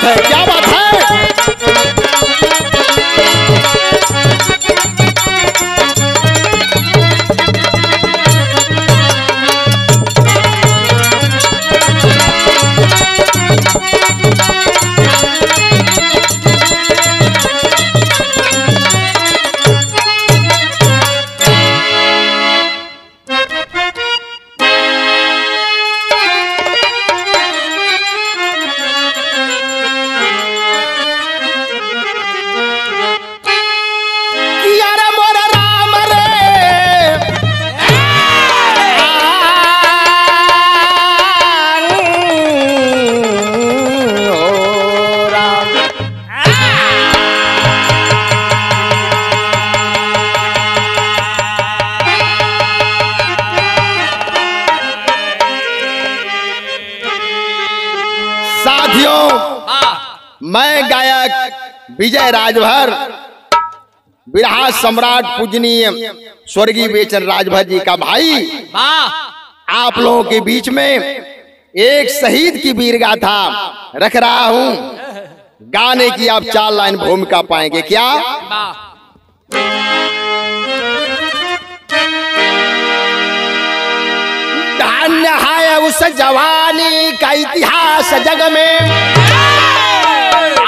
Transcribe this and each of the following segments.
है, क्या बात है। मैं गायक विजय राजभर बिरहा सम्राट पूजनीय स्वर्गीय बेचन राजभर जी का भाई आप लोगों के बीच में एक शहीद की वीर गाथा रख रहा हूं। गाने की आप 4 लाइन भूमिका पाएंगे। क्या धन्य है उस जवानी का इतिहास जग में,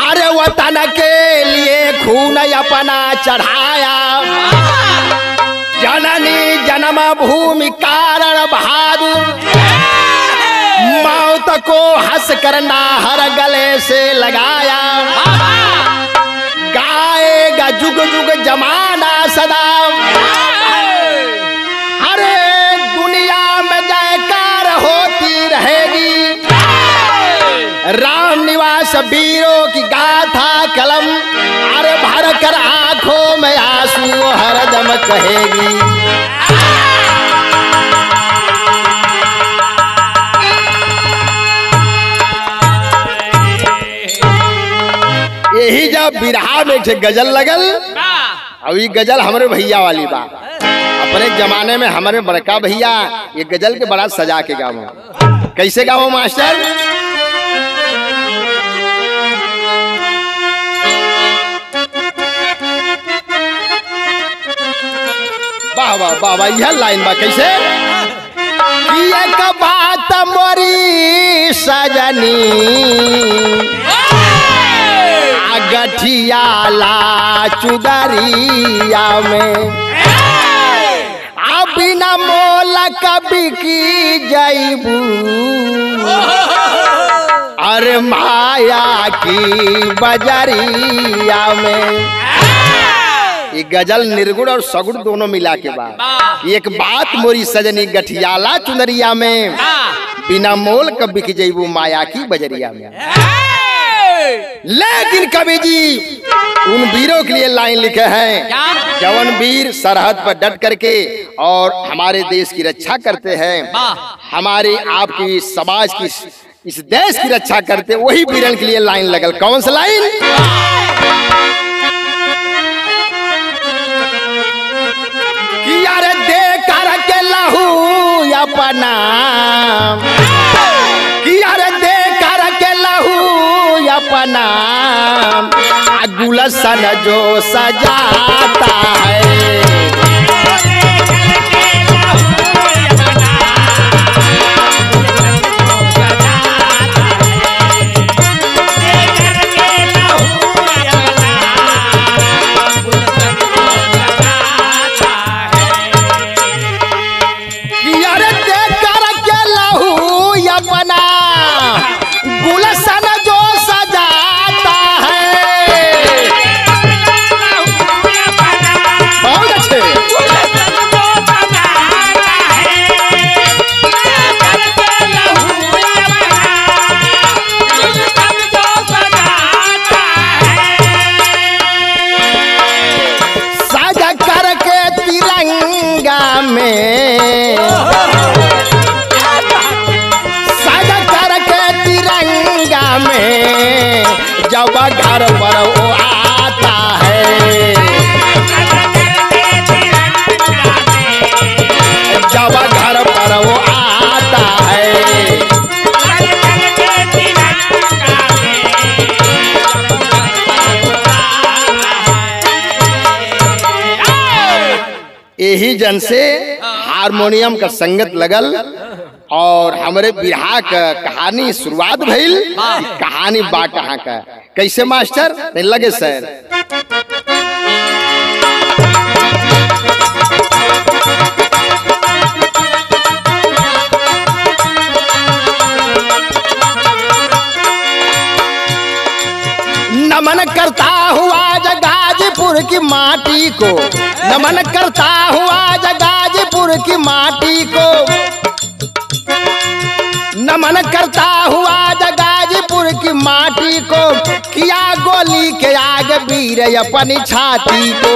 अरे वतन के लिए खून अपना चढ़ाया, जननी जन्म भूमि कारण बहादुर, मौत को हंस कर नाहर गले से लगाया, गाएगा जुग जुग जमाना सदा, अरे दुनिया में जयकार होती रहेगी, राम निवास वीरों की गाथा कलम, अरे भर कर आंखों में आंसू हरदम कहेगी। यही जब बिरहा में एक गजल लगल, अब ये गजल हमारे भैया वाली बा। अपने जमाने में हमारे बड़का भैया ये गजल के बड़ा सजा के गावो। कैसे गावो मास्टर? वाह वाह वाह, यह लाइन बा कैसे? कि एक बात मोरी सजनी गठिया ला चुदरिया में, बिना मोल कभी की जैबू, अरे माया की बजरिया में। ये गजल निर्गुण और सगुण दोनों मिला के बाद, एक बात मोरी सजनी गठियाला चुनरिया में, बिना मोल कभी की जैबू माया की बजरिया में। लेकिन कवि जी उन वीरों के लिए लाइन लिखे हैं, जवन वीर सरहद पर डट करके और हमारे देश की रक्षा करते हैं, हमारे आपकी समाज की इस देश की रक्षा करते, वही वीरन के लिए लाइन लगल। कौन सा लाइन? कि यार दे कर के लहू अपना, कि यार दे कर के लहू अपना, गुलशन जो सजाता है, जब घर पर वो आता है, जब घर पर वो आता है, जन से हारमोनियम का संगत लगल और हमारे बिरहा का कहानी शुरुआत भइल। कहानी बा कहाँ का कैसे मास्टर नहीं लगे सर? नमन करता हुआ गाजीपुर की माटी को, नमन करता हुआ गाजीपुर की माटी को, नमन करता हुआ गाजीपुर की माटी को, किया गोली के आग वीर अपनी छाती को।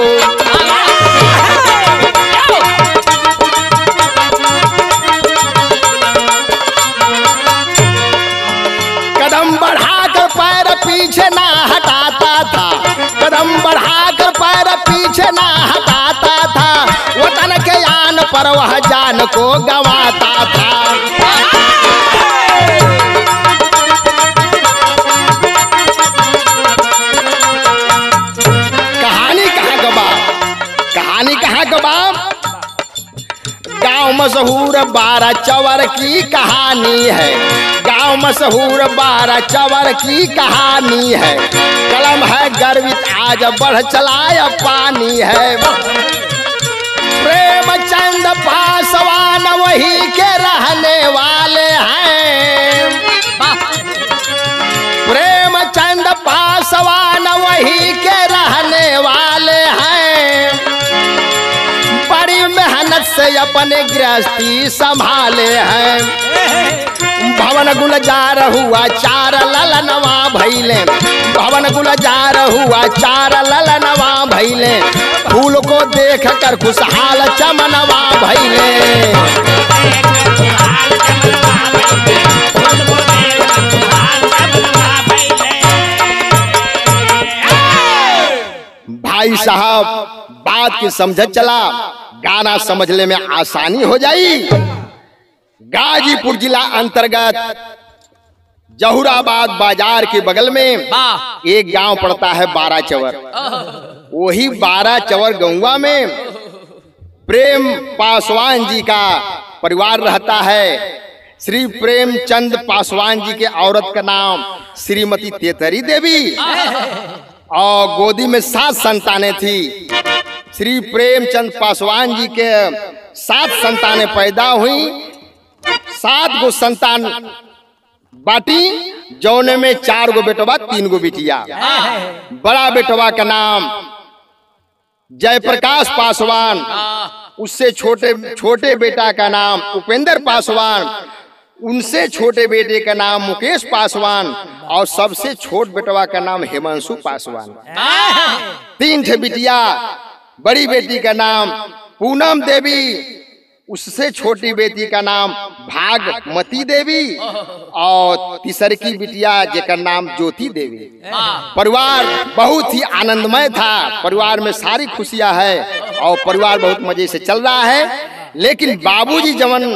कदम बढ़ाकर पैर पीछे ना हटाता था, कदम बढ़ाकर पैर पीछे ना हटाता था, वतन के आन पर वह जान को गंवाता था। कहानी कहाँ गवा, कहानी कहाँ गवा? गांव मशहूर 12 चवर की कहानी है, गांव मशहूर 12 चवर की कहानी है। कलम है गर्वित आज बढ़ चलाया पानी है। प्रेमचंद पासवान वही के रहने वाले हैं, प्रेमचंद पासवान वही के रहने वाले हैं। बड़ी मेहनत से अपने गृहस्थी संभाले हैं। भवन गुलजार हुआ 4 ललनवा भैले, भवन गुलजार हुआ 4 ललनवा भैले, फूल को देख कर खुशहाल चमनवा भैले। भाई साहब बात की समझ चला, गाना समझने में आसानी हो जाई। गाजीपुर जिला अंतर्गत जहुराबाद बाजार के बगल में एक गांव पड़ता है 12 चवर। वही 12 चवर गौवा में प्रेम पासवान जी का परिवार रहता है। श्री प्रेमचंद पासवान जी के औरत का नाम श्रीमती तेतरी देवी और गोदी में 7 संतानें थी। श्री प्रेमचंद पासवान जी के 7 संतानें पैदा हुई। 7 गो संतान बाटी, जौने में 4 गो बेटवा 3 गो बिटिया। बड़ा बेटवा का नाम जयप्रकाश पासवान, उससे छोटे बेटा का नाम उपेंद्र पासवान, उनसे छोटे बेटे का नाम मुकेश पासवान और सबसे छोट बेटवा का नाम हिमांशु पासवान। 3 ठे बिटिया। बड़ी बेटी का नाम पूनम देवी, उससे छोटी बेटी का नाम भागमती देवी और तीसरी की बिटिया जेकर नाम ज्योति देवी। परिवार बहुत ही आनंदमय था, परिवार में सारी खुशियां है और परिवार बहुत मजे से चल रहा है। लेकिन बाबूजी जवन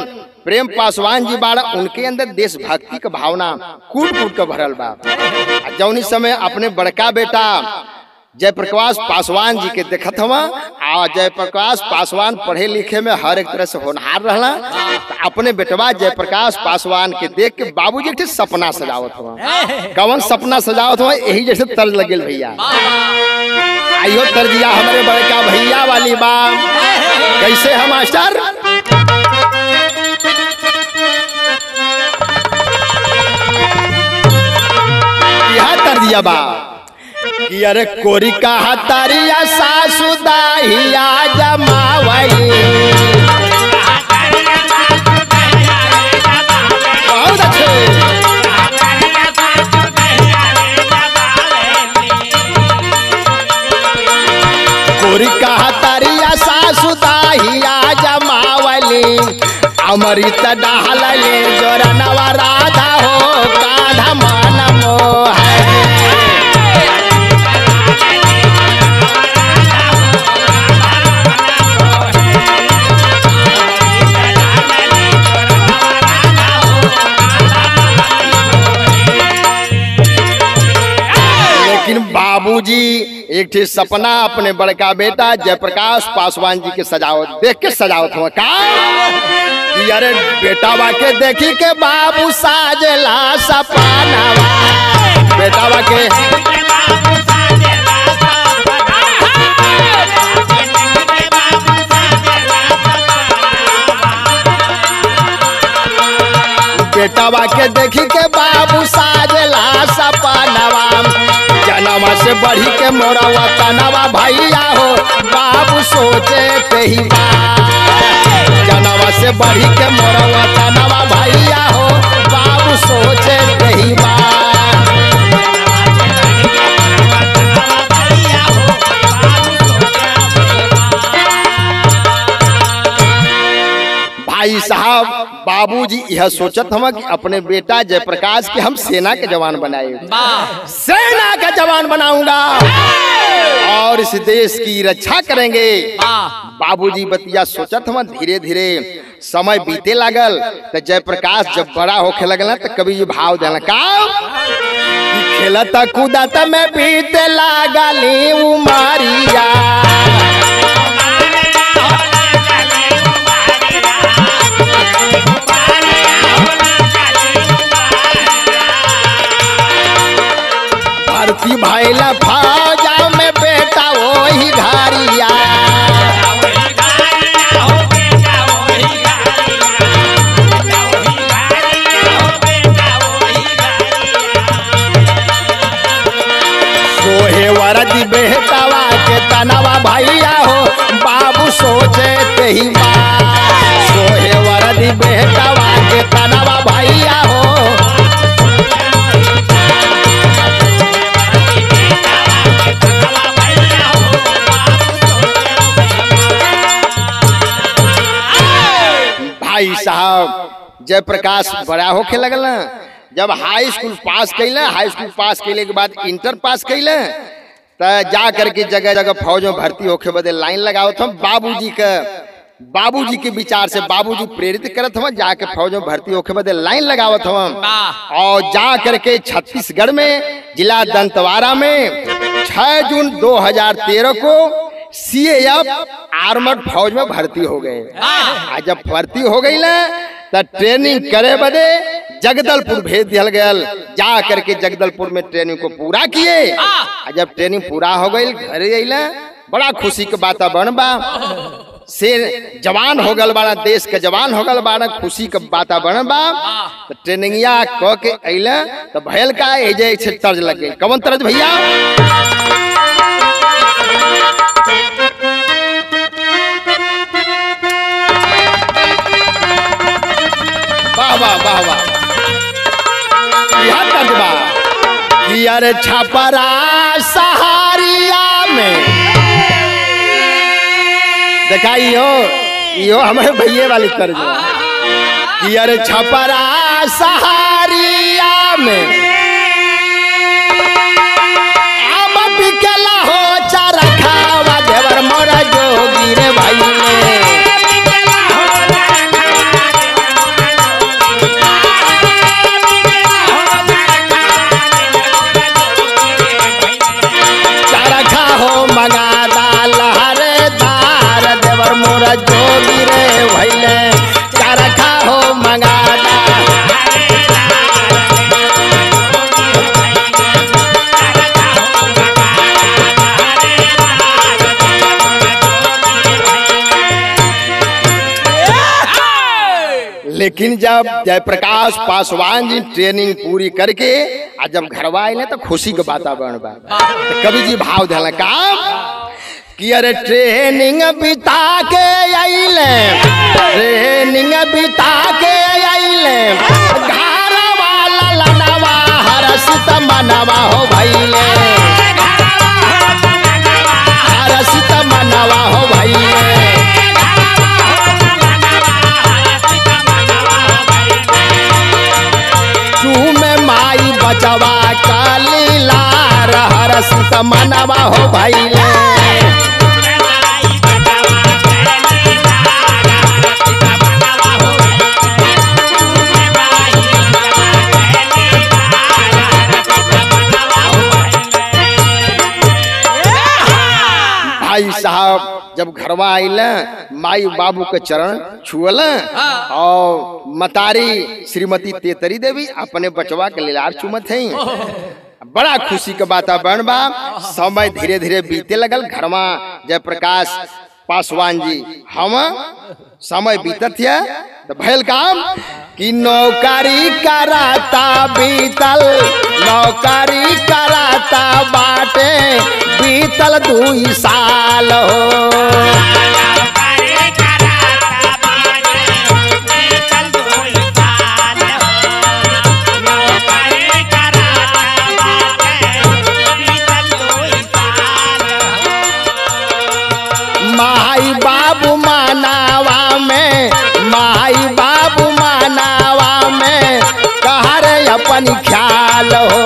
प्रेम पासवान जी बाड़ा, उनके अंदर देशभक्ति का भावना कूट कूट का भरल बा। जौनी समय अपने बड़का बेटा जयप्रकाश पासवान जी के देखत हवा, और जयप्रकाश पासवान पढ़े लिखे में हर एक तरह से होनहार रहला, तो अपने बेटवा जयप्रकाश पासवान के देख के बाबूजी के सपना सजावत हुआ। कौन सपना सजावत हुआ? यही जैसे तर्ज लगे भैया। आइयो तर्जिया हमारे बड़का भैया वाली बा। कैसे है मास्टर? यह तर्जिया बा कि अरे कोरी का हतारिया सासु दाहिया जमावई। बहुत अच्छे। कोरी का हतारिया सासु दाहिया जमावली, अमृत डालले जोरनवा राधा हो कान्हा मन मोह। बाबूजी एक ठे सपना अपने बड़का बेटा जयप्रकाश पासवान जी के सजावट देख के सजावत हुआ का अरे बेटा के देखी के बाबू साजला सपनावा बेटा के बेटवा के देखी के बाबू साजला सपनावा जनवा से बढ़ी के मोरा वतनवा भैया हो बाबू सोचे पे ही जनवा से बढ़ी के मोरा वतनवा भैया हो बाबू सोचे पे ही भाई साहब बाबूजी यह सोचत हम कि अपने बेटा जयप्रकाश के हम सेना के जवान बनाए सेना का जवान बनाऊंगा और इस देश की रक्षा करेंगे। बाबूजी बतिया सोचत हम धीरे धीरे समय बीते लागल तो जयप्रकाश जब बड़ा होके लगल तो कभी ये भाव देना का खेलत कूदत में बीते लागली उमरिया भर्ती भैला फौजा में बेटा वही घरिया सोहे वरदी बेटवा के तनवा भैया हो बाबू सोचे ते ही सोहे वरदी बेटवा के तनवा भैया हो भाई साहब जयप्रकाश बड़ा होके लगल जब हाई स्कूल पास कैले हाई स्कूल पास कैले के बाद इंटर पास कैले तो जा करके जगह जगह फौज में भर्ती होके बदे लाइन लगाओ था बाबूजी के विचार से बाबूजी प्रेरित करत हम जाके फौज में भर्ती होके बदे लाइन लगावत हम और जा करके छत्तीसगढ़ में जिला दंतवाड़ा में 6 जून 2013 को CAF आर्मड फौज में भर्ती हो गए। जब भर्ती हो गई ना तो ट्रेनिंग करे बदे जगदलपुर भेज दिया गया जा करके जगदलपुर में ट्रेनिंग को पूरा किए। जब ट्रेनिंग पूरा हो गई घरे अइला बड़ा खुशी के वातावरण बा से जवान हो गल बाड़ा देश के जवान हो गल बाड़ा खुशी के वातावरण बा तो ट्रेनिंगिया क के अइला तो भयल का एजे तर्ज लगे कौन तर्ज भैया वाह वाह वाह वाह यह तर्जबा कि अरे छपरा सहारिया में देखा यो हमारे भैये वाली तर्जबा कि अरे छपरा सहारिया में अब बिकला हो चरखावा देवर मोरा जोगी रे भाई जोगी रे भैले चरखा हो मंगादा लेकिन जब जयप्रकाश पासवान जी ट्रेनिंग पूरी करके आज जब घरवा आए तो खुशी के वातावरण बा तो कवि जी भाव दिला का कि अरे ट्रेनिंग बिता के आइले ट्रेनिंग बिता के आइले घर वाला लनवा हरसित मनवा हो भइले हरसित मनवा हो भइले तू में माई बचवा काली लार हरसित मनवा हो भइले भाई साहब जब घरवा आइल माई बाबू के चरण छुअल और मतारी श्रीमती तेतरी देवी अपने बचवा के लार चुमत है। बड़ा खुशी के वातावरण बा। समय धीरे धीरे बीते लगल। घरवा जयप्रकाश पासवान जी हम समय बीतत है तो भैल काम कि नौकरी कराता बीतल, नौकरी कराता बाटे बीतल 2 साल हो। माई बाबू मानावा में, माई बाबू मानावा में कहा रे अपन ख्याल हो।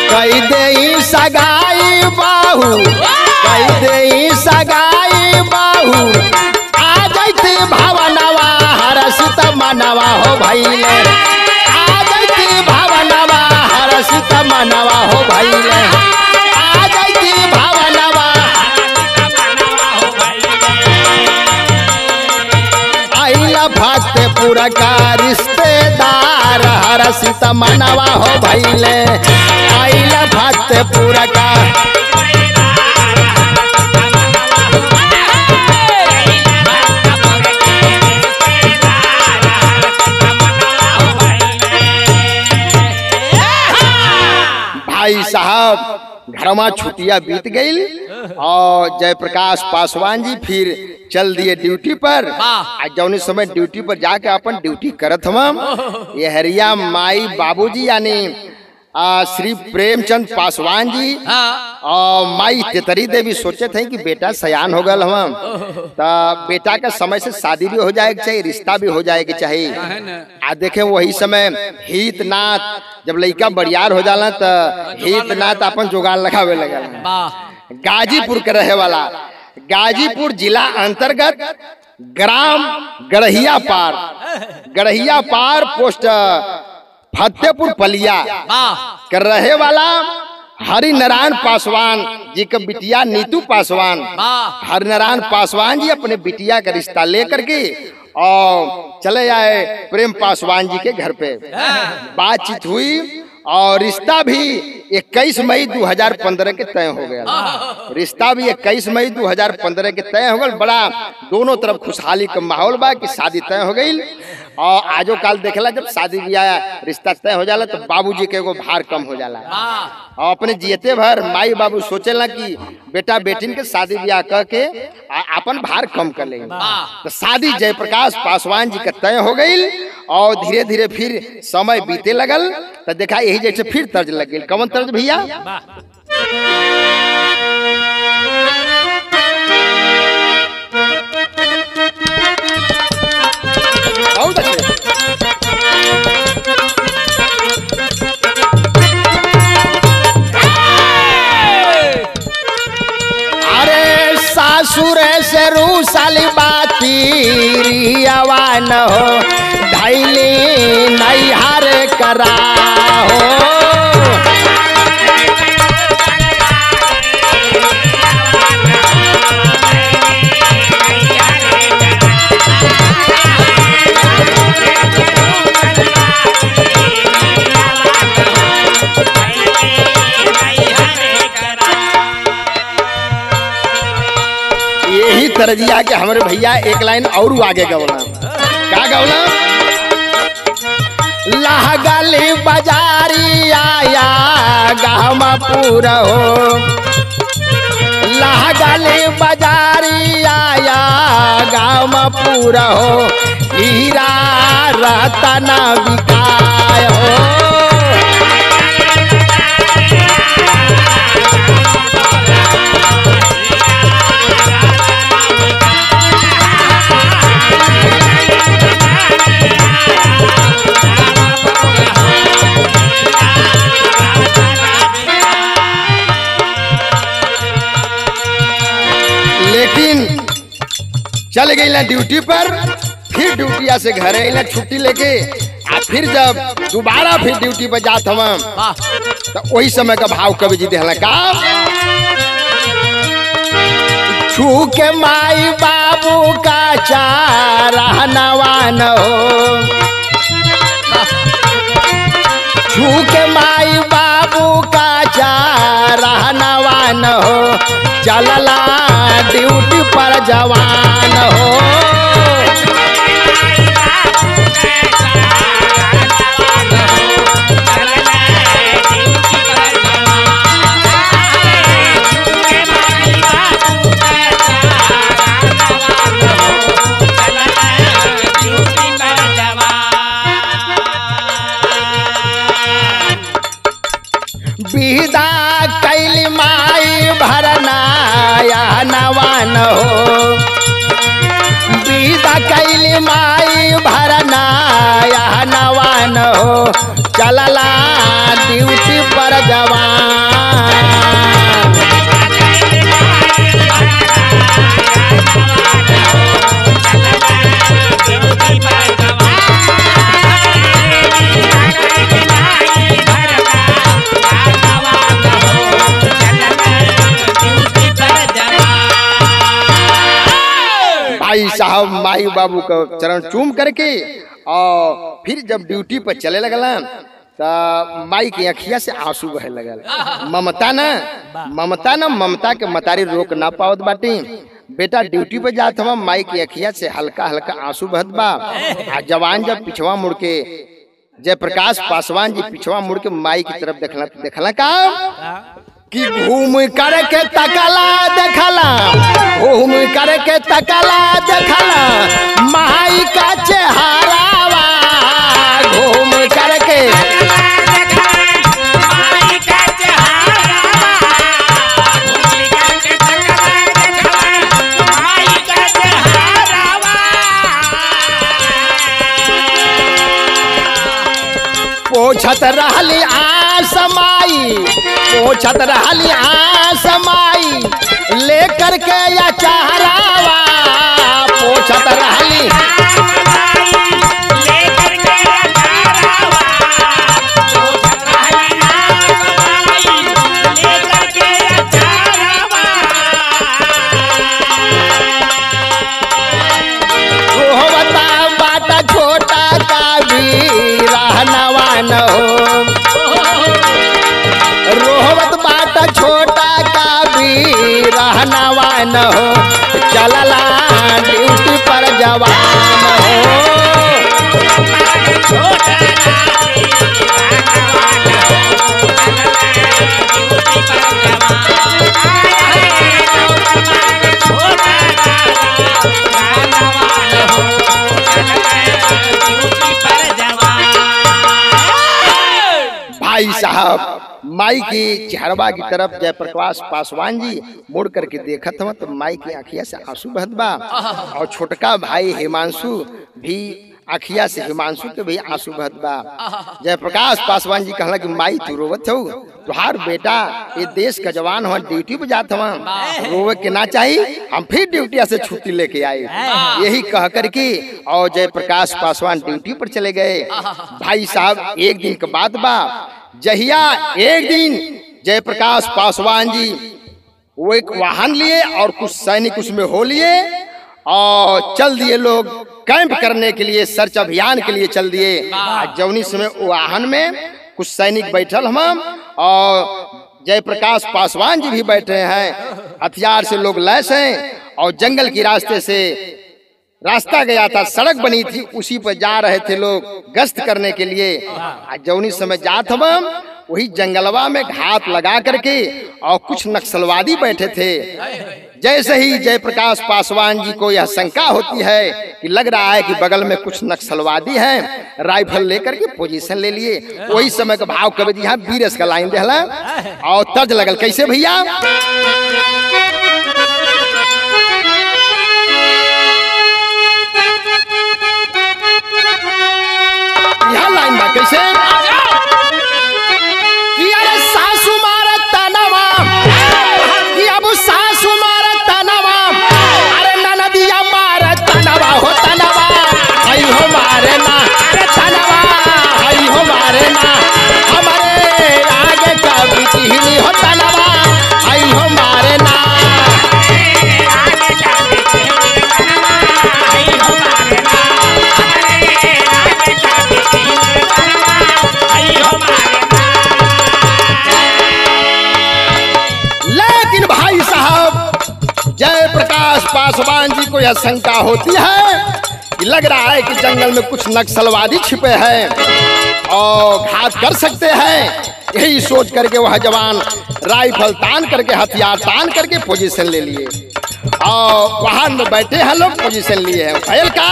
कई दे सगाई बाहू, कई दे सगाई बाहू आ जैती भावनवा हरसित मनवा हो भैले, आ जैती भावनवा हरसित मनवा हो भैले, आ जैती भावनवा आइला फतेहपुर का रिश्तेदार हरसित मनवा हो भैले, आइला फतेहपुर का भाई साहब घरमा छुट्टियां बीत गई और जयप्रकाश पासवान जी फिर चल दिए ड्यूटी पर। आज जौने समय ड्यूटी पर जाके अपन ड्यूटी करत हम ये हरिया माई बाबूजी यानी श्री प्रेमचंद पासवान जी और माई तेतरी देवी सोचे थे कि बेटा सयान हो गल हम तो बेटा का समय से शादी भी हो जाएगी चाहिए, रिश्ता भी हो जाएगी चाहिए। आ देखे वही समय हितनाथ जब लड़का बरियार हो जाला तो हितनाथ अपन जुगाड़ लगावे लगल। गाजीपुर के रहे वाला, गाजीपुर जिला अंतर्गत ग्राम गढ़िया पार, गढ़िया पार पोस्ट फतेहपुर पलिया कर रहे वाला हरिनारायण पासवान जी का बिटिया नीतू पासवान। हरिनारायण पासवान जी अपने बिटिया का रिश्ता लेकर के और चले आए प्रेम पासवान जी के घर पे। बातचीत हुई और रिश्ता भी 21 मई 2015 के तय हो गया। रिश्ता भी 21 मई 2015 के तय हो गया। बड़ा दोनों तरफ खुशहाली का माहौल बा कि शादी तय हो गई। और आजो काल देखला जब शादी ब्याह रिश्ता तय हो जाला तो बाबूजी के एगो भार कम हो जाला और अपने जियते भर माई बाबू सोचेला कि बेटा बेटिन के शादी ब्याह करके अपन भार कम कर लेंगे। तो शादी जयप्रकाश पासवान जी का तय हो गई और धीरे धीरे फिर समय बीते लगल तो देखा यही जैसे फिर तर्ज लग गई। कौन तर्ज भैया? बहुत अच्छे। अरे सासुर से रूसाली बाती आवान हो ढैली नैहर करा हो। यही तरजिया के हमारे भैया एक लाइन और आगे गवला। क्या गवला? लहगली बाजारी आया गामपुर हो, लहगली बाजारी आया गामपुर हो, हीरा रतन बिकाय हो। चल गई ना ड्यूटी पर, फिर ड्यूटिया से घर आई छुट्टी लेके, फिर जब दोबारा फिर ड्यूटी पर जात हम तो वही समय का भाव कवि जी देहला का छू के माई बाबू का चारा नवान हो, छू के माई बाबू का चारा नवान हो, चलला ड्यूटी पर जवान हो। विदा कैली माई भरना या नवान हो, विदा कैली माई भरना या नवान हो, चलला ड्यूटी पर जवान। भाई साहब माई बाबू का चरण चूम करके और फिर जब ड्यूटी पर चले लगला तो माई की अखिया से आंसू बहे लगल। ममता न ममता के मतारी रोक ना पावत बाटी। बेटा ड्यूटी पे जात हम, माई की अखिया से हल्का हल्का आंसू बहत बा। जवान जब पिछवा मुड़ के जयप्रकाश पासवान जी पिछवा मुड़ के माई की तरफ देखला का कि घूम करके तकला देखला, घूम करके तकला देखला माई का चेहरावा, घूम करके माई का चेहरावा, माई का चेहरावा, पोछत रहली आसमाई, पोछत रहली आसमाई लेकर के या चेहरावा, पोछत रहली लेकर के या चेहरावा, पोछत रहली आसमाई लेकर के या चेहरावा। रोहवता बाटा छोटा का भी रहनवान हो, रोहवत बाटा छोटा का भी रहनवान हो, चलला ड्यूटी पर जवान हो। भाई साहब माई की चेहरवा की तरफ जयप्रकाश पासवान जी मुड़ करके देखत हवा तो माई की आँखिया से आंसू बहत बा और छोटका भाई हिमांशु भी आँखिया से हिमांशु के भी आंसू बहत बा। जयप्रकाश पासवान जी कहला कि माई तू रोवत हो, तुहार बेटा ये देश का जवान हो, ड्यूटी पे जात हवा, रोवे के ना चाहिए, हम फिर ड्यूटी से छुट्टी लेके आए। यही कह करके और जयप्रकाश पासवान ड्यूटी पर चले गए। भाई साहब एक दिन के बाद बा, जहिया एक दिन जयप्रकाश पासवान जी वो एक वाहन लिए और कुछ सैनिक उसमें हो लिए और चल दिए लोग कैंप करने के लिए, सर्च अभियान के लिए चल दिए। जौनी समय वाहन में कुछ सैनिक बैठल हम और जयप्रकाश पासवान जी भी बैठे हैं, हथियार से लोग लैस हैं और जंगल की रास्ते से रास्ता गया था, सड़क बनी थी, उसी पर जा रहे थे लोग गश्त करने के लिए। जौनी समय जात हम वही जंगलवा में घात लगा करके और कुछ नक्सलवादी बैठे थे। जैसे ही जयप्रकाश पासवान जी को यह शंका होती है कि लग रहा है कि बगल में कुछ नक्सलवादी हैं, राइफल लेकर के पोजीशन ले लिए। वही समय का भाव कवि जी यहाँ बीरस का लाइन देहला और तर्ज लगल कैसे भैया, यहाँ लाइन बा कैसे कि अरे सासू मारा तनवा, कि अब सासू मारा तनवा, अरे ननदिया मारा पासवान जी को यह शंका होती है कि लग रहा है कि जंगल में कुछ नक्सलवादी छिपे हैं और घात कर सकते हैं। यही सोच करके वह जवान राइफल तान करके, हथियार तान करके पोजीशन ले लिए और वहां में बैठे हैं लोग, पोजीशन लिए हैं। फैल का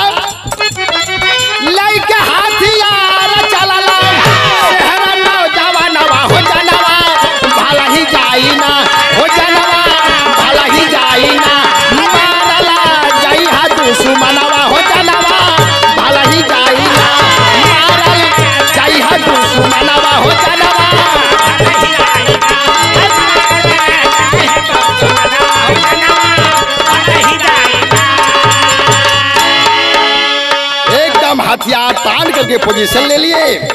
लाइक हथियार चलाला शहर नौजवानवा हो जानवा भला ही जाई ना, हो जानवा भला ही जाई ना, मारला जाई हा दुश्मनवा हो जानवा भला ही जाई ना, मारल जाई हा दुश्मनवा हो जानवा। एकदम हथियार तान करके पोजीशन ले लिए।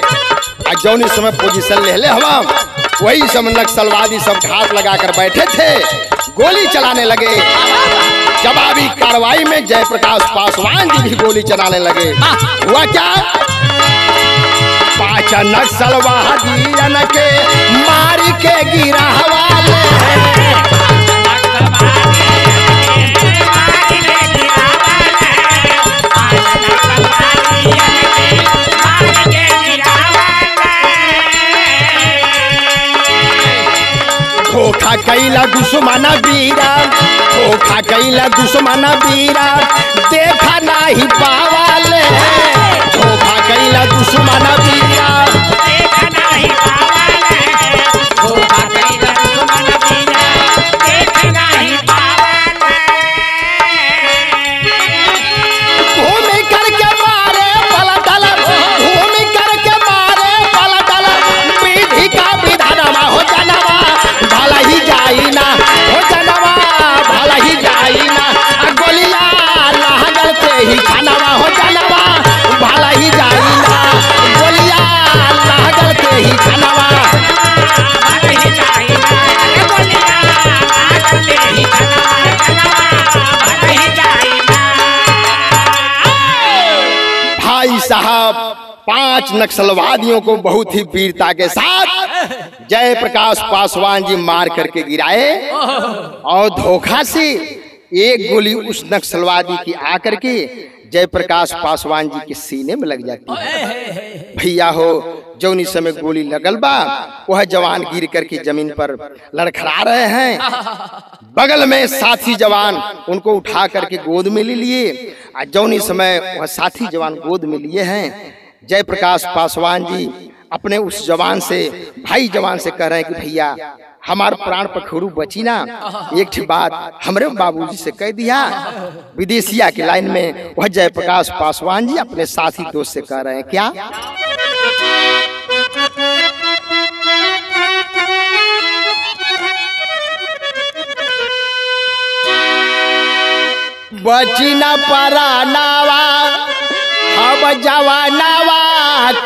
जौन समय पोजीशन ले ले हम वही समय नक्सलवादी सब घात लगाकर बैठे थे, गोली चलाने लगे। जवाबी कार्रवाई में जयप्रकाश पासवान जी भी गोली चलाने लगे। हुआ क्या, 5 नक्सलवादियन के मार के गिरा हवाले, धोखा कैला दुश्मन वीरा, धोखा कैला दुश्मन वीरा देखा नहीं पावाले, धोखा कैला दुश्मन वीरा देखा नहीं पावाले, धोखा कैला दुश्मन वीरा देखा नहीं पावाले। घूम करके मारे पलटल, घूम करके मारे पलटल, विधि का विधानमा हो जानवा भला ही जाई ना, हो जानवा भला ही जाई ना, गोलिया लहगर से ही खानवा हो जानवा भला ही जाई ना, गोलिया लहगर से ही खानवा भला ही जाई ना, गोलिया लहगर से ही खानवा भला ही जाई ना। भाई साहब 5 नक्सलवादियों को बहुत ही वीरता के साथ जयप्रकाश पासवान जी मार करके गिराए और धोखा से एक गोली उस नक्सलवादी की आकर के जयप्रकाश पासवान जी के सीने में लग जाती है। भैया हो जौनी समय गोली लगल बा वह जवान गिर करके जमीन पर लड़खड़ा रहे हैं। बगल में साथी जवान उनको उठा करके गोद में ले लिए। जौनी समय वह साथी जवान गोद में लिए हैं, जयप्रकाश पासवान जी अपने उस जवान से, भाई जवान से कह रहे हैं कि भैया हमार प्राण पखरू बची ना, एकठी बात हमरे बाबूजी से कह दिया। विदेशिया की लाइन में वह जयप्रकाश पासवान जी अपने साथी दोस्त से कह रहे हैं क्या, बची न परानावा अब जवानावा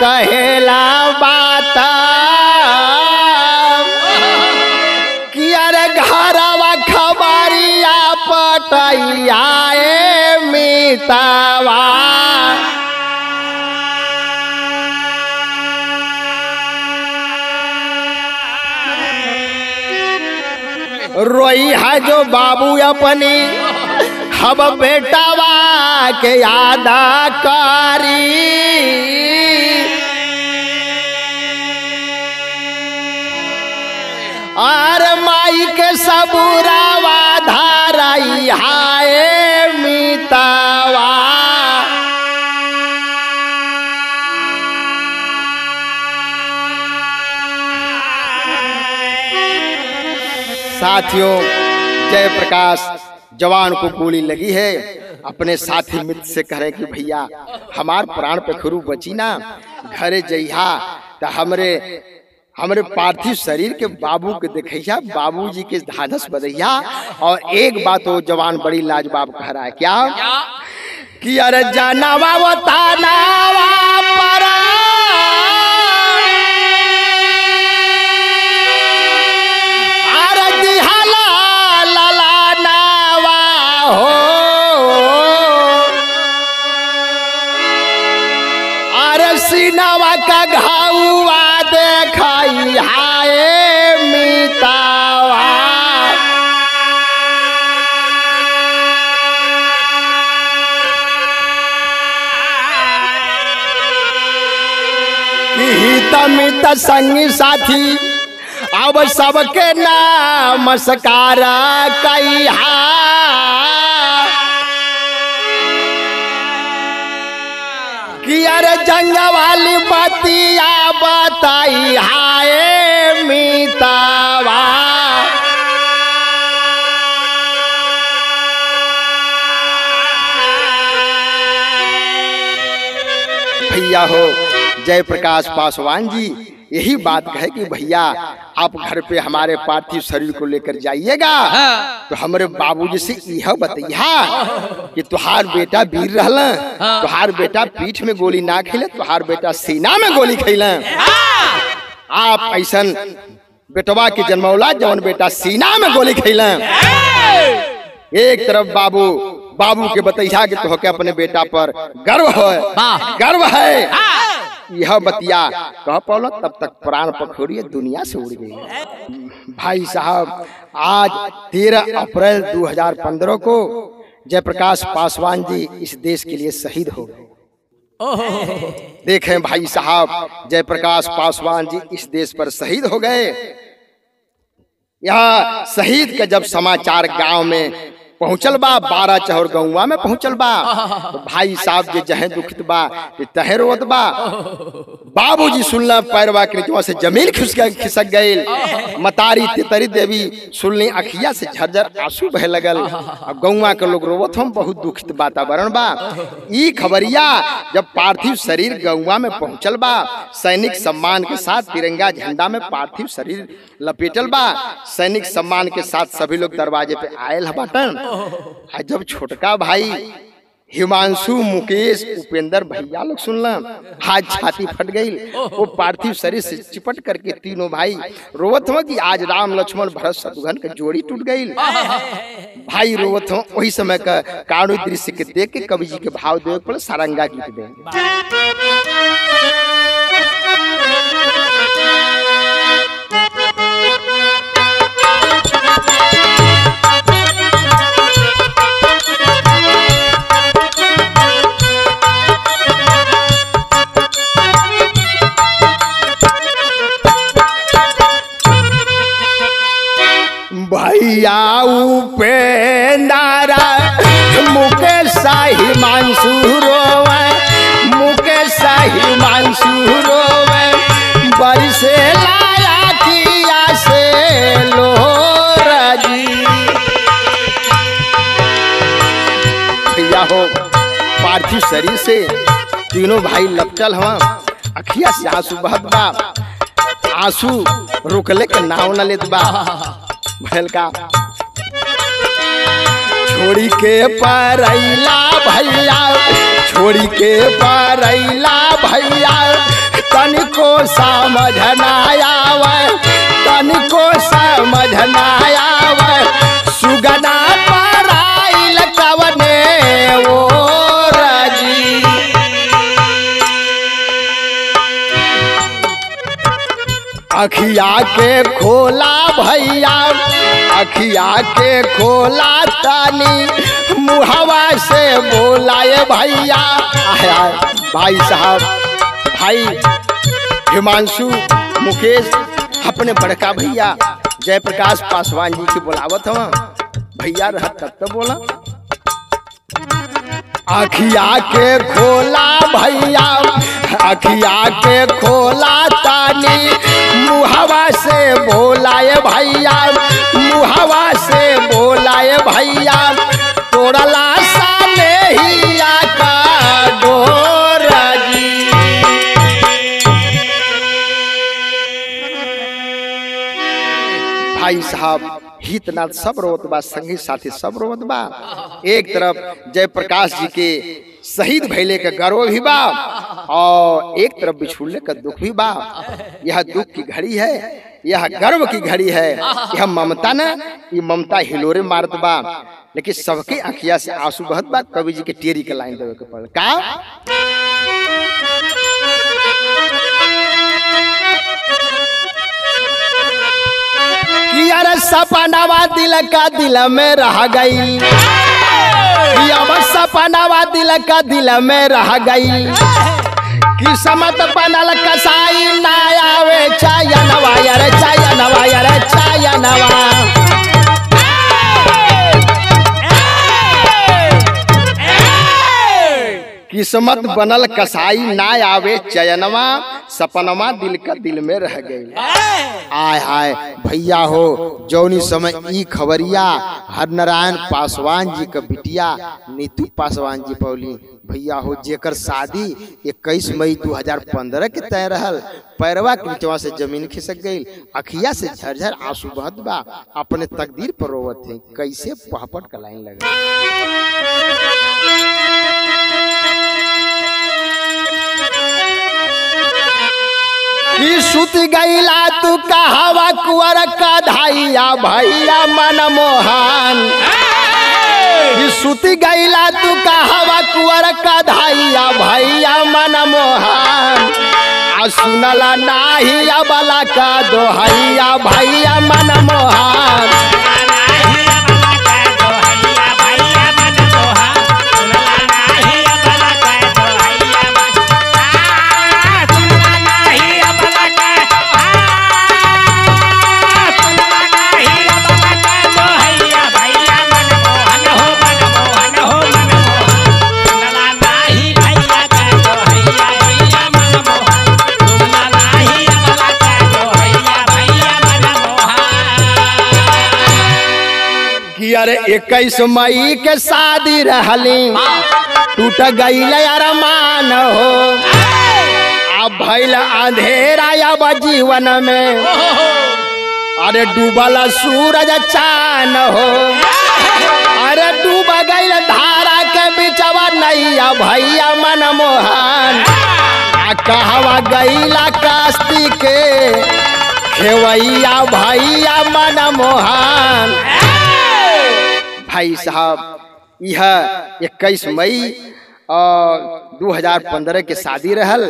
कहेला बात कि अरे घरवा खबरिया पटैया मितावा, रोई है जो बाबू अपनी अब बेटावा के यादा कारी, और माई के सबूरावा धाराई हाय मितावा। साथियों जयप्रकाश जवान को गोली लगी है, अपने साथी मित्र से कह रहे कि भैया हमार प्राण पे खरू बची ना, घरे जइहा तो हमरे पार्थिव शरीर के बाबू के देखैया, बाबूजी के धाधस बदैया। और एक बात वो जवान बड़ी लाजवाब कह रहा है क्या, कि अरे जानवा वो तानावा परा सीनावा का घाउआ देखाई हाय मितावा, मित संगी साथी अब सबके नाम सकारा कहिया कि अरे जंग वाली बतिया बताई हाय मीतावा भैया हो जयप्रकाश पासवान जी यही बात कहे कि भैया आप घर पे हमारे पार्थिव शरीर को लेकर जाइएगा तो हमारे बाबूजी से यह बताइया कि तुहार बेटा वीर रहला तुहार बेटा पीठ में गोली ना खेले तुहार बेटा सीना में गोली खेला आप ऐसा बेटवा के जन्मौला जौन बेटा सीना में गोली खेला एक तरफ बाबू के बतैया कि तो अपने बेटा पर गर्व है यह बतिया कह पौला तब तक प्राण पखोड़िए दुनिया से उड़ गई। भाई साहब आज 13 अप्रैल 2015 को जयप्रकाश पासवान जी इस देश के लिए शहीद हो गए। देखें भाई साहब जयप्रकाश पासवान जी इस देश पर शहीद हो गए। यह शहीद का जब समाचार गांव में पहुंचल बा 12 चहर गौवा में पहुंचल बा तो भाई साहब जे जहे दुखित बा तहे रोत बा। बाबूजी सुनला पैरवा के नीचवा से जमीन खिसक गई। मतारी तितरी देवी सुनली अखिया से झरझर आंसू बह लगल। अब गौवा के लोग रोवत हम बहुत दुखित वातावरण बा। ई खबरिया जब पार्थिव शरीर गौवा में पहुंचल बा सैनिक सम्मान के साथ तिरंगा झंडा में पार्थिव शरीर लपेटल बा। सैनिक सम्मान के साथ सभी लोग दरवाजे पे आयल बाटन। जब छोटका भाई हिमांशु मुकेश उपेंद्र भैया लोग सुनला हाथ छाती फट गई। वो पार्थिव शरीर से चिपट करके तीनों भाई रोवत हो कि आज राम लक्ष्मण भरत शत्रुघ्न की जोड़ी टूट गई। भाई रोवत हो वही समय का काणु दृश्य के देख के कवि जी के भाव देवे पड़े सारंगा गीत दे। भैया उपेंद्र मुकेश हिमांशु रोवे मुकेश हिमांशु रोवे बरसे लाया किया से लोरा जी। भैया हो पार्थिव शरीर से तीनों भाई लपटल हवा अखिया से आंसू बहत बा। आंसू रोकले के नाव न लेत बा। भैलका छोड़ी के परैला भैया छोड़ी के परैला भैया तनिको समझ ना आवे तनिको समझ ना आवे सुगना पराइल कवने वो राजी। अखिया के खोला भैया अखिया के खोला तानी मुहवा से बोलाए भैया। भाई साहब भाई हिमांशु मुकेश अपने बड़का भैया जयप्रकाश पासवान जी के बुलावत हवा। भैया रहत तब तो बोला अखिया के खोला भैया अखिया के खोला तानी मुहवा से बोलाए भैया मुहवा से बोलाए भैया तोड़ला साले ही का डोरा जी। भाई साहब हितनाथ सब रोवत बा संगी साथी सब रोवत बा। एक तरफ जयप्रकाश जी के शहीद भैले का गर्व भी बा और एक तरफ बिछुड़ने का दुख भी बा। यह दुख की घड़ी है यह गर्व की घड़ी है। यह ममता न ये ममता हिलोरे मारत बा लेकिन सबके आंखिया से आंसू बहत बा। कवि जी के टेरी के लाइन देवे के पड़ का यार सपनावा दिल का दिल में रह गई सपनावा दिल का दिल में रह गई किस्मत बनल कसाई ना आवे चयनवा यार चयनवा यार चयनवा। किस्मत बनल कसाई ना आवे चयनवा, सपनवा दिल का दिल में रह गई। आय हाय भैया हो, जौनी समय ई खबरिया हरनारायण पासवान जी का बिटिया नीतू पासवान जी पौली भैया हो, जेकर शादी 21 मई 2015 के तय रहल। पैरवा के नीचवा से जमीन खिसक गई, अखिया से झरझर आंसू बहत बा, अपने तकदीर पर रोवत थे। कैसे पहपट का लाइन लगा। कि सुत गईला तू कहवा कुंवर का धाइया भैया मनमोहन। कि सुत गईला तू कहवा कुंवर का धाइया भैया मनमोहन। आ सुनला नाही अबला का दोहैया भैया मनमोहन। अरे 21 मई के शादी रहली, टूट गईल अरमान हो। अब भइल अंधेरा अब जीवन में, अरे डूबल सूरज चान हो। अरे डूब गईल धारा के बिचवा नैया भैया मनमोहन। कहवा गईला कास्ती के खेवैया भैया मनमोहन। भाई साहब यह 21 मई 2015 के शादी रहल,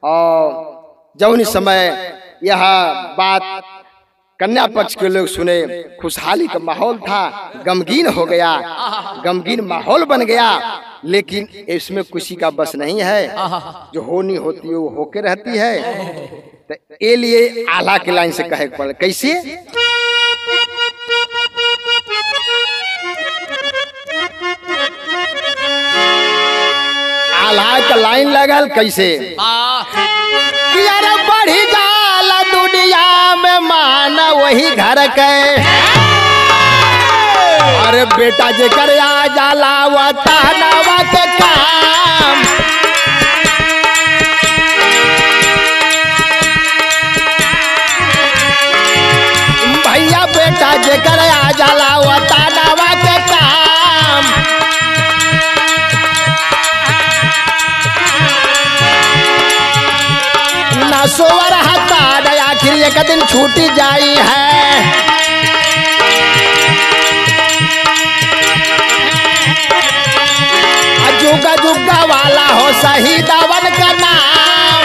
और जौन समय यह बात कन्या पक्ष के लोग सुने, खुशहाली का माहौल था, गमगीन हो गया, गमगीन माहौल बन गया। लेकिन इसमें खुशी का बस नहीं है, जो होनी होती है वो होके रहती है। तो ये लिए आला के लाइन से कहे पड़े। कैसे आला का लाइन लगल, कैसे कि अरे बढ़ी जाला दुनिया में मान वही घर के। अरे बेटा जेकर आ जाला वो तानावा के काम। भैया बेटा जेकर आ जाला वो तानावा के काम। ना सोवर हता आखिर एक दिन छूटी जाई है। जुगा जुगा वाला हो शहीदावन का नाम।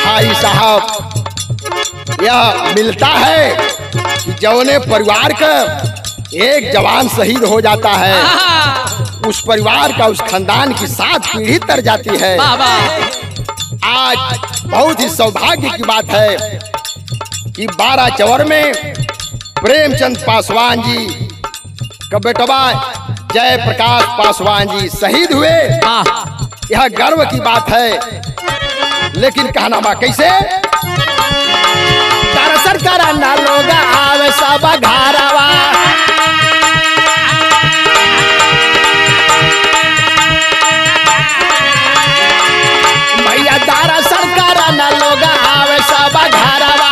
भाई साहब यह मिलता है कि जौने परिवार का एक जवान शहीद हो जाता है, उस परिवार का उस खानदान की 7 पीढ़ी तर जाती है। आज बहुत ही सौभाग्य की बात है कि 12 चवर में प्रेमचंद पासवान जी का बेटवा जय प्रकाश पासवान जी शहीद हुए। यह गर्व की बात है। लेकिन कहना बा कैसे, दरअसल करना लोग आवे सब घरवा। भैया दरअसल करना लोग आवे सब घरवा।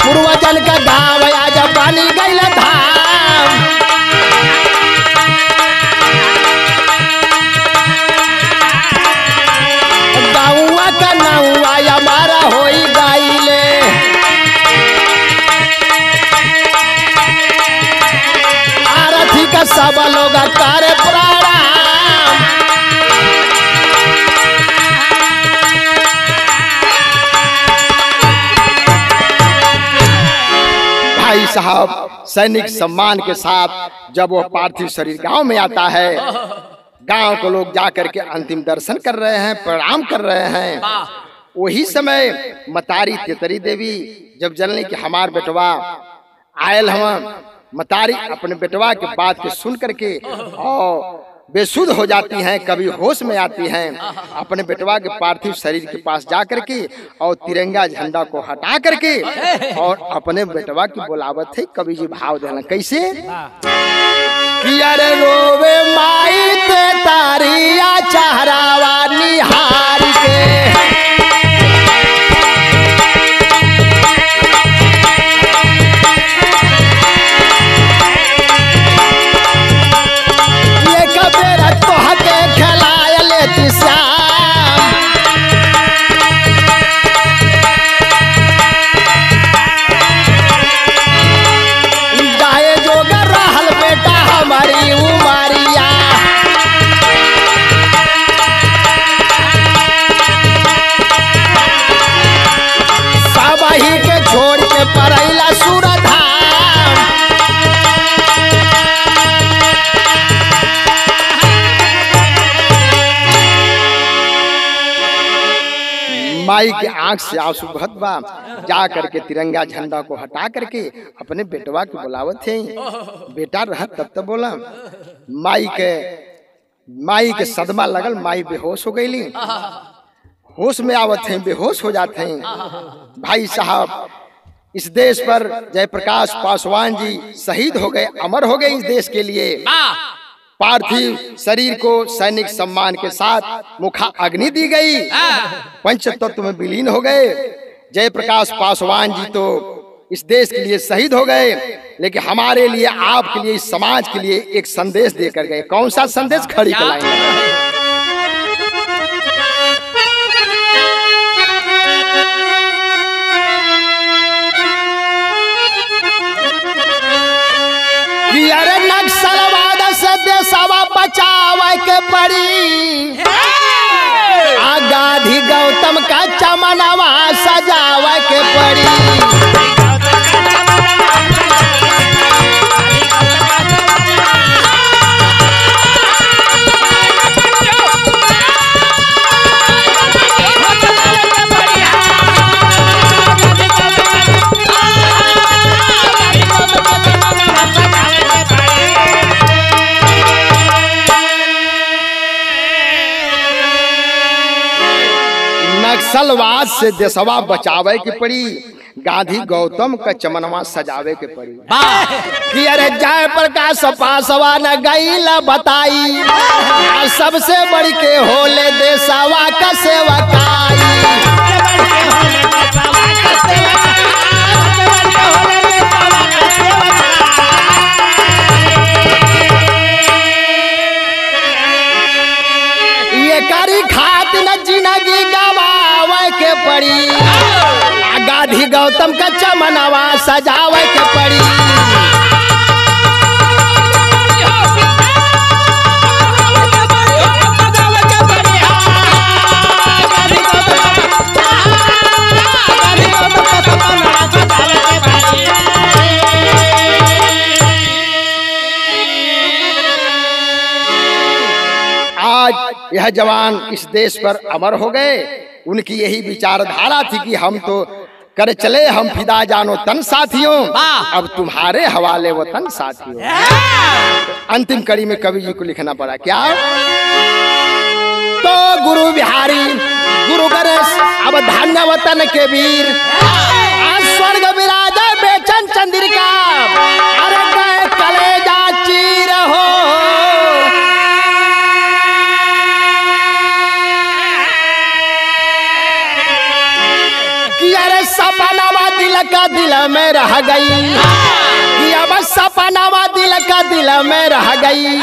पूर्वजन का गाँव आज बनी गईल धाम। गाँवा का नौवा हमारा होई गईले। आरती का सब लोग करे प्रणाम। भाई साहब सैनिक सम्मान के साथ जब वो पार्थिव शरीर गांव में आता है, गांव को लोग जाकर के अंतिम दर्शन कर रहे हैं, प्रणाम कर रहे हैं। वही समय मतारी तेतरी देवी जब जनली कि हमार बेटवा आयल हम, मतारी अपने बेटवा के बात के सुन करके और बेसुध हो जाती हैं, कभी होश में आती हैं। अपने बेटवा के पार्थिव शरीर के पास जा करके और तिरंगा झंडा को हटा करके और अपने बेटवा की बुलावत है। कवि जी भाव देना कैसे कि अरे रोवे माई ते तारिया चेहरावा निहार के, माई के आंख से आंसू बहत बा, जा करके तिरंगा झंडा को हटा करके अपने बेटवा की बुलावत थे। बेटा रह तब तक बोला, माई के सदमा लगल, माई बेहोश हो गई। होश में आवत हैं, बेहोश हो जाते हैं। भाई साहब इस देश पर जयप्रकाश पासवान जी शहीद हो गए, अमर हो गए इस देश के लिए। पार्थिव शरीर को सैनिक सम्मान के साथ मुखा अग्नि दी गई, पंच तत्व में विलीन हो गए। जयप्रकाश पासवान जी तो इस देश के लिए शहीद हो गए, लेकिन हमारे लिए, आपके लिए, इस समाज के लिए एक संदेश देकर गए। कौन सा संदेश? खड़ी कलाएं। अरे नक्सलवाद से देशवा बचावे के पड़ी, गांधी गौतम का चमनवा सजावे के पड़ी। नक्सलवाद से देशवा बचावे की पड़ी, गांधी गौतम का चमनवा सजावे के पड़ी। कि अरे जयप्रकाश पासवा न गईला बताई, सबसे बड़ी के होले देशवा का सेवकाई। ये करी खातिर न जिंदगी गवावे के पड़ी, गांधी गौतम का चमनवा सजावे के पड़ी। आज यह जवान इस देश पर अमर हो गए। उनकी यही विचारधारा थी कि हम तो कर चले हम फिदा जानो तन साथियों, अब तुम्हारे हवाले वो तन साथियों। अंतिम कड़ी में कवि जी को लिखना पड़ा क्या? तो गुरु बिहारी गुरु गणेश अब धन्य वतन के वीर, आज स्वर्ग विराजे बेचन चंद्रिका, अरे गए कलेजा चीर हो। सपनावा दिल का दिल में रह गई, अब सपनावा दिल का दिल में रह गई।